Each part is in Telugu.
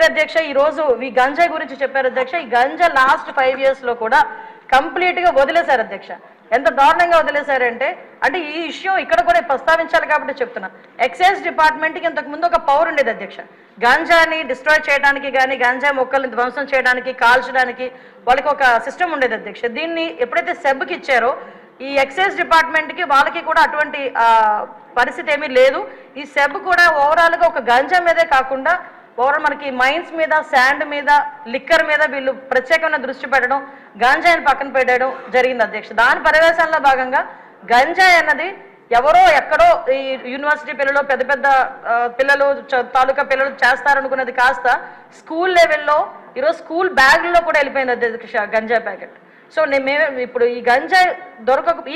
అధ్యక్ష ఈ రోజు ఈ గంజా గురించి చెప్పారు అధ్యక్ష. ఈ గంజా లాస్ట్ 5 years లో కూడా కంప్లీట్ గా వదిలేశారు అధ్యక్ష. ఎంత దారుణంగా వదిలేశారంటే అంటే ఈ ఇష్యూ ఇక్కడ కూడా ప్రస్తావించాలి కాబట్టి చెప్తున్నా. ఎక్సైజ్ డిపార్ట్మెంట్కి ఇంతకు ముందు ఒక పవర్ ఉండేది అధ్యక్ష. గాంజాని డిస్ట్రాయ్ చేయడానికి కానీ గాంజా మొక్కల్ని ధ్వంసం చేయడానికి కాల్చడానికి వాళ్ళకి ఒక సిస్టమ్ ఉండేది అధ్యక్ష. దీన్ని ఎప్పుడైతే సెబ్కి ఇచ్చారో ఈ ఎక్సైజ్ డిపార్ట్మెంట్కి వాళ్ళకి కూడా అటువంటి పరిస్థితి ఏమీ లేదు. ఈ సెబ్ కూడా ఓవరాల్గా ఒక గంజా మీదే కాకుండా ఓవరాల్ మనకి మైన్స్ మీద శాండ్ మీద లిక్కర్ మీద వీళ్ళు ప్రత్యేకమైన దృష్టి పెట్టడం గంజాయిని పక్కన పెట్టడం జరిగింది అధ్యక్ష. దాని పర్యవేశంలో భాగంగా గంజాయి అన్నది ఎవరో ఎక్కడో ఈ యూనివర్సిటీ పిల్లలు పెద్ద పెద్ద పిల్లలు తాలూకా పిల్లలు చేస్తారనుకున్నది కాస్త స్కూల్ లెవెల్లో ఈరోజు స్కూల్ బ్యాగ్లో కూడా వెళ్ళిపోయింది అధ్యక్ష గంజా ప్యాకెట్. సో మేము ఇప్పుడు ఈ గంజా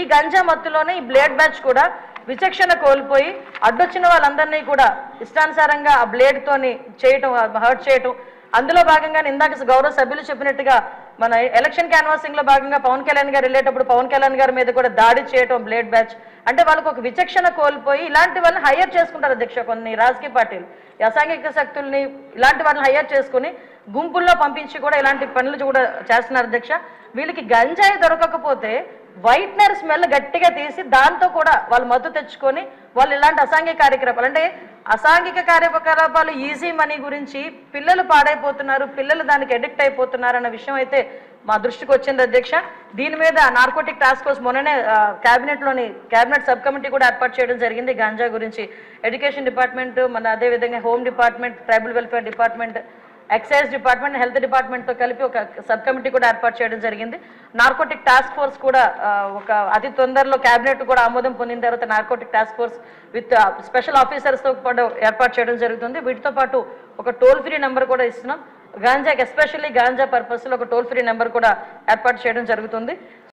ఈ గంజా మత్తులోనే ఈ బ్లేడ్ బ్యాచ్ కూడా విచక్షణ కోల్పోయి అడ్డొచ్చిన వాళ్ళందరినీ కూడా ఇష్టానుసారంగా ఆ బ్లేడ్తోని చేయటం హర్ట్ చేయటం. అందులో భాగంగా ఇందాక గౌరవ సభ్యులు చెప్పినట్టుగా మన ఎలక్షన్ క్యాన్వాసింగ్ లో భాగంగా పవన్ కళ్యాణ్ గారు వెళ్ళేటప్పుడు పవన్ కళ్యాణ్ గారి మీద కూడా దాడి చేయటం బ్లేడ్ బ్యాచ్. అంటే వాళ్ళకు ఒక విచక్షణ కోల్పోయి ఇలాంటి వాళ్ళని హైయర్ చేసుకుంటారు అధ్యక్ష. కొన్ని రాజకీయ పార్టీలు అసాంఘిక శక్తుల్ని ఇలాంటి వాళ్ళని హైయర్ చేసుకుని గుంపుల్లో పంపించి కూడా ఇలాంటి పనులు కూడా చేస్తున్నారు అధ్యక్ష. వీళ్ళకి గంజాయి దొరకకపోతే వైట్నర్ స్మెల్ గట్టిగా తీసి దాంతో కూడా వాళ్ళు మద్దతు తెచ్చుకొని వాళ్ళు ఇలాంటి అసాంఘిక కార్యకలాపాలు అంటే అసాంఘిక కార్యకలాపాలు ఈజీ మనీ గురించి పిల్లలు పాడైపోతున్నారు, పిల్లలు దానికి అడిక్ట్ అయిపోతున్నారు అన్న విషయం అయితే మా దృష్టికి వచ్చింది అధ్యక్ష. దీని మీద నార్కోటిక్ టాస్క్ ఫోర్స్ మొన్ననే క్యాబినెట్ సబ్ కమిటీ కూడా ఏర్పాటు చేయడం జరిగింది. గాంజా గురించి ఎడ్యుకేషన్ డిపార్ట్మెంట్ మన అదేవిధంగా home department, tribal welfare department, excise department, health డిపార్ట్మెంట్తో కలిపి ఒక సబ్ కమిటీ కూడా ఏర్పాటు చేయడం జరిగింది. నార్కోటిక్ టాస్క్ ఫోర్స్ కూడా ఒక అతి తొందరలో క్యాబినెట్ కూడా ఆమోదం పొందిన తర్వాత narcotic task force with special ఆఫీసర్స్తో పాటు ఏర్పాటు చేయడం జరుగుతుంది. వీటితో పాటు ఒక టోల్ ఫ్రీ నెంబర్ కూడా ఇస్తున్నాం. గాంజాకి ఎస్పెషల్లీ గాంజా పర్పస్లో ఒక టోల్ ఫ్రీ నెంబర్ కూడా ఏర్పాటు చేయడం జరుగుతుంది.